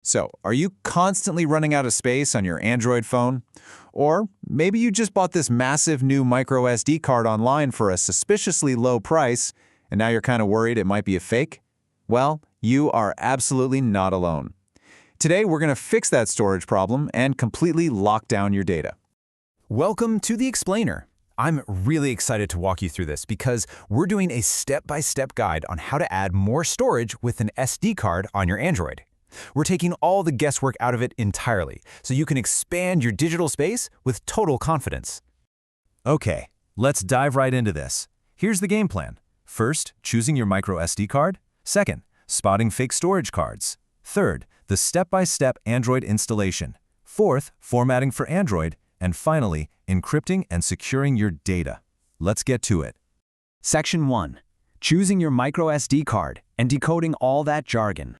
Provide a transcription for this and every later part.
So, are you constantly running out of space on your Android phone? Or maybe you just bought this massive new microSD card online for a suspiciously low price, and now you're kind of worried it might be a fake? Well, you are absolutely not alone. Today, we're going to fix that storage problem and completely lock down your data. Welcome to The Explainer. I'm really excited to walk you through this because we're doing a step-by-step guide on how to add more storage with an SD card on your Android. We're taking all the guesswork out of it entirely, so you can expand your digital space with total confidence. Okay, let's dive right into this. Here's the game plan. First, choosing your microSD card. Second, spotting fake storage cards. Third, the step-by-step Android installation. Fourth, formatting for Android. And finally, encrypting and securing your data. Let's get to it. Section 1. Choosing your microSD card and decoding all that jargon.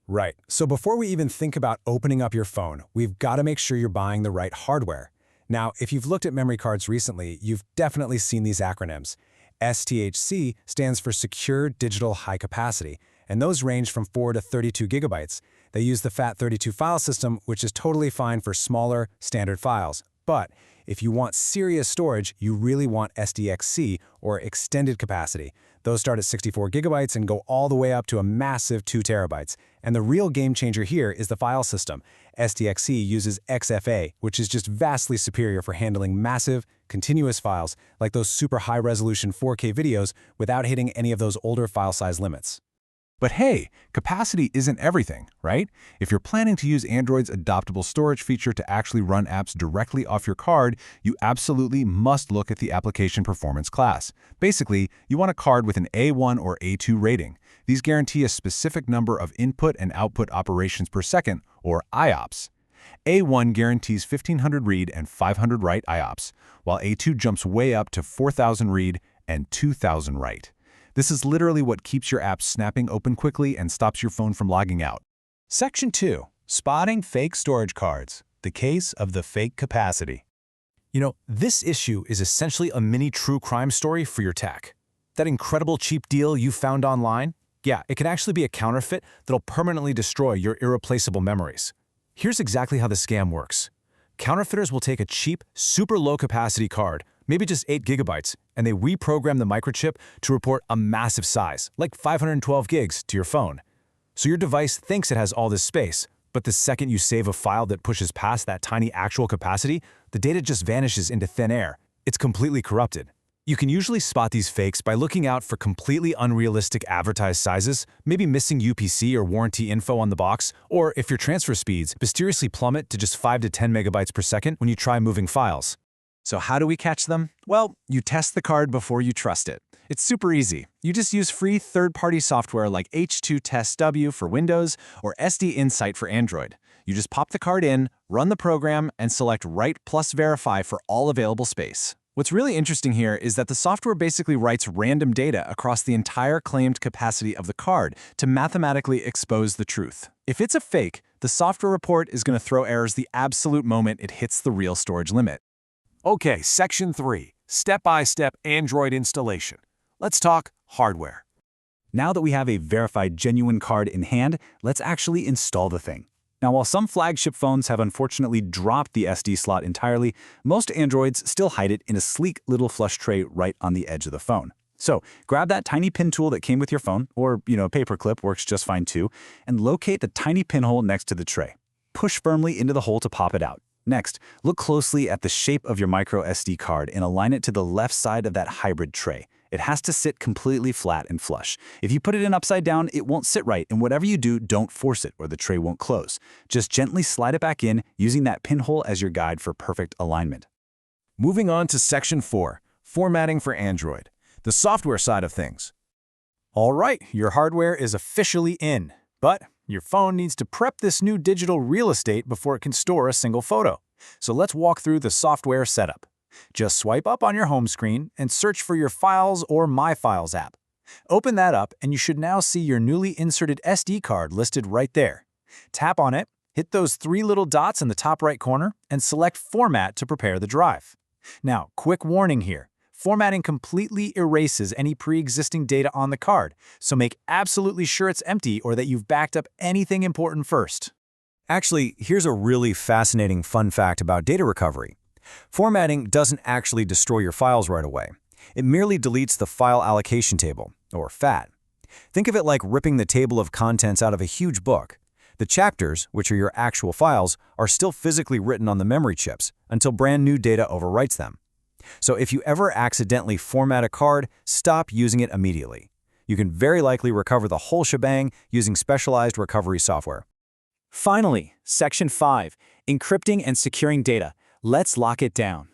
Right, so before we even think about opening up your phone, we've got to make sure you're buying the right hardware. Now, if you've looked at memory cards recently, you've definitely seen these acronyms. SDXC stands for Secure Digital High Capacity, and those range from 4 to 32 gigabytes. They use the FAT32 file system, which is totally fine for smaller, standard files. But if you want serious storage, you really want SDXC, or extended capacity. Those start at 64 gigabytes and go all the way up to a massive 2 terabytes. And the real game changer here is the file system. SDXC uses XFA, which is just vastly superior for handling massive, continuous files, like those super high-resolution 4K videos, without hitting any of those older file size limits. But hey, capacity isn't everything, right? If you're planning to use Android's adoptable storage feature to actually run apps directly off your card, you absolutely must look at the application performance class. Basically, you want a card with an A1 or A2 rating. These guarantee a specific number of input and output operations per second, or IOPS. A1 guarantees 1500 read and 500 write IOPS, while A2 jumps way up to 4000 read and 2000 write. This is literally what keeps your apps snapping open quickly and stops your phone from logging out. Section 2. Spotting fake storage cards. The case of the fake capacity. You know, this issue is essentially a mini true crime story for your tech. That incredible cheap deal you found online? Yeah, it can actually be a counterfeit that'll permanently destroy your irreplaceable memories. Here's exactly how the scam works. Counterfeiters will take a cheap, super low capacity card, maybe just 8 gigabytes, and they reprogram the microchip to report a massive size, like 512 gigs, to your phone. So your device thinks it has all this space, but the second you save a file that pushes past that tiny actual capacity, the data just vanishes into thin air. It's completely corrupted. You can usually spot these fakes by looking out for completely unrealistic advertised sizes, maybe missing UPC or warranty info on the box, or if your transfer speeds mysteriously plummet to just 5 to 10 megabytes per second when you try moving files. So how do we catch them? Well, you test the card before you trust it. It's super easy. You just use free third-party software like H2 Test W for Windows or SD Insight for Android. You just pop the card in, run the program, and select Write plus Verify for all available space. What's really interesting here is that the software basically writes random data across the entire claimed capacity of the card to mathematically expose the truth. If it's a fake, the software report is going to throw errors the absolute moment it hits the real storage limit. Okay, Section 3. Step-by-step Android installation. Let's talk hardware. Now that we have a verified genuine card in hand, let's actually install the thing. Now, while some flagship phones have unfortunately dropped the SD slot entirely, most Androids still hide it in a sleek little flush tray right on the edge of the phone. So grab that tiny pin tool that came with your phone, or a paper clip works just fine too, and locate the tiny pinhole next to the tray. Push firmly into the hole to pop it out. Next, look closely at the shape of your microSD card and align it to the left side of that hybrid tray. It has to sit completely flat and flush. If you put it in upside down, it won't sit right, and whatever you do, don't force it or the tray won't close. Just gently slide it back in, using that pinhole as your guide for perfect alignment. Moving on to Section 4, formatting for Android, the software side of things. All right, your hardware is officially in, but your phone needs to prep this new digital real estate before it can store a single photo. So let's walk through the software setup. Just swipe up on your home screen and search for your Files or My Files app. Open that up and you should now see your newly inserted SD card listed right there. Tap on it, hit those 3 little dots in the top right corner, and select Format to prepare the drive. Now, quick warning here. Formatting completely erases any pre-existing data on the card, so make absolutely sure it's empty or that you've backed up anything important first. Actually, here's a really fascinating fun fact about data recovery. Formatting doesn't actually destroy your files right away. It merely deletes the file allocation table, or FAT. Think of it like ripping the table of contents out of a huge book. The chapters, which are your actual files, are still physically written on the memory chips until brand new data overwrites them. So if you ever accidentally format a card, stop using it immediately. You can very likely recover the whole shebang using specialized recovery software. Finally, Section 5, Encrypting and Securing Data. Let's lock it down.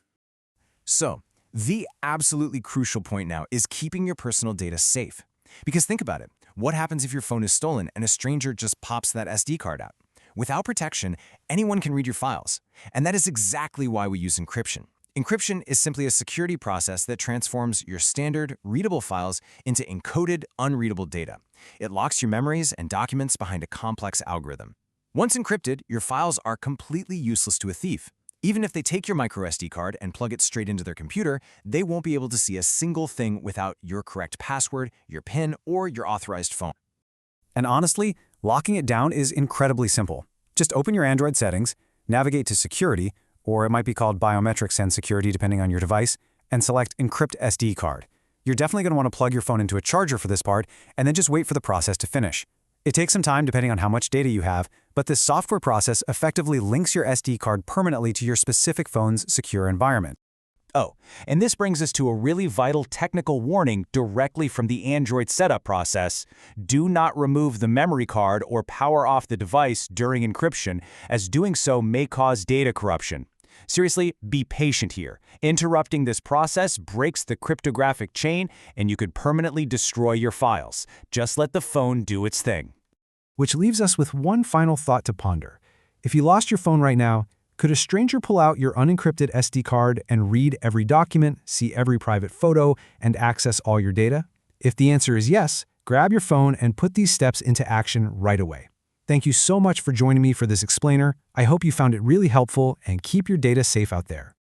So, the absolutely crucial point now is keeping your personal data safe. Because think about it, what happens if your phone is stolen and a stranger just pops that SD card out? Without protection, anyone can read your files. And that is exactly why we use encryption. Encryption is simply a security process that transforms your standard, readable files into encoded, unreadable data. It locks your memories and documents behind a complex algorithm. Once encrypted, your files are completely useless to a thief. Even if they take your microSD card and plug it straight into their computer, they won't be able to see a single thing without your correct password, your PIN, or your authorized phone. And honestly, locking it down is incredibly simple. Just open your Android settings, navigate to Security, or it might be called Biometrics and Security depending on your device, and select Encrypt SD card. You're definitely going to want to plug your phone into a charger for this part, and then just wait for the process to finish. It takes some time depending on how much data you have, but this software process effectively links your SD card permanently to your specific phone's secure environment. Oh, and this brings us to a really vital technical warning directly from the Android setup process. Do not remove the memory card or power off the device during encryption, as doing so may cause data corruption. Seriously, be patient here. Interrupting this process breaks the cryptographic chain, and you could permanently destroy your files. Just let the phone do its thing. Which leaves us with one final thought to ponder. If you lost your phone right now, could a stranger pull out your unencrypted SD card and read every document, see every private photo, and access all your data? If the answer is yes, grab your phone and put these steps into action right away. Thank you so much for joining me for this explainer. I hope you found it really helpful, and keep your data safe out there.